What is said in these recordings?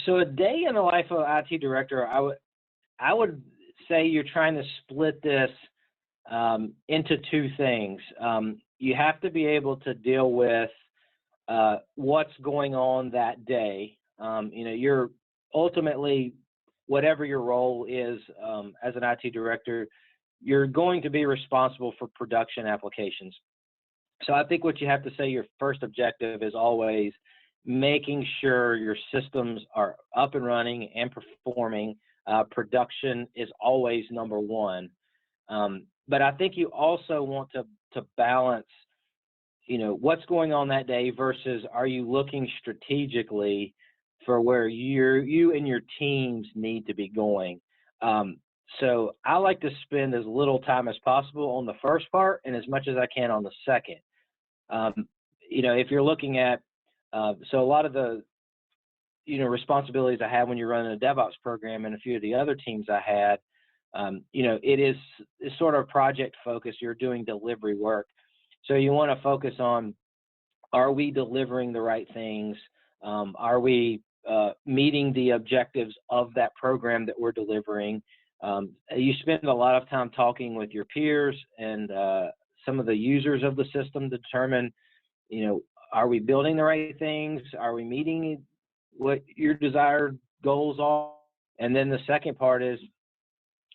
So a day in the life of IT director, I would say you're trying to split this into two things. You have to be able to deal with what's going on that day. You're ultimately, whatever your role is as an IT director, you're going to be responsible for production applications. So I think what you have to say, your first objective is always making sure your systems are up and running and performing. Production is always number one. But I think you also want to balance, what's going on that day versus are you looking strategically for where you and your teams need to be going. So I like to spend as little time as possible on the first part and as much as I can on the second. If you're looking at, so a lot of the, responsibilities I had when you're running a DevOps program and a few of the other teams I had, it's sort of project focused. You're doing delivery work. So you want to focus on, are we delivering the right things? Are we meeting the objectives of that program that we're delivering? You spend a lot of time talking with your peers and some of the users of the system to determine, are we building the right things? Are we meeting what your desired goals are? And then the second part is,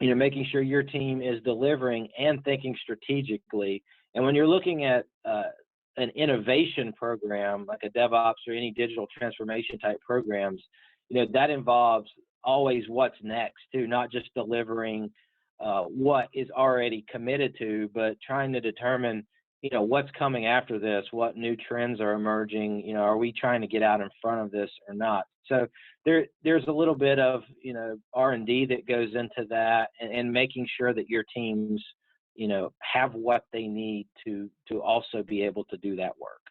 making sure your team is delivering and thinking strategically. And when you're looking at an innovation program like a DevOps or any digital transformation type programs, that involves always what's next too, not just delivering what is already committed to, but trying to determine, what's coming after this, what new trends are emerging, are we trying to get out in front of this or not? So there's a little bit of, R&D that goes into that and making sure that your teams, have what they need to also be able to do that work.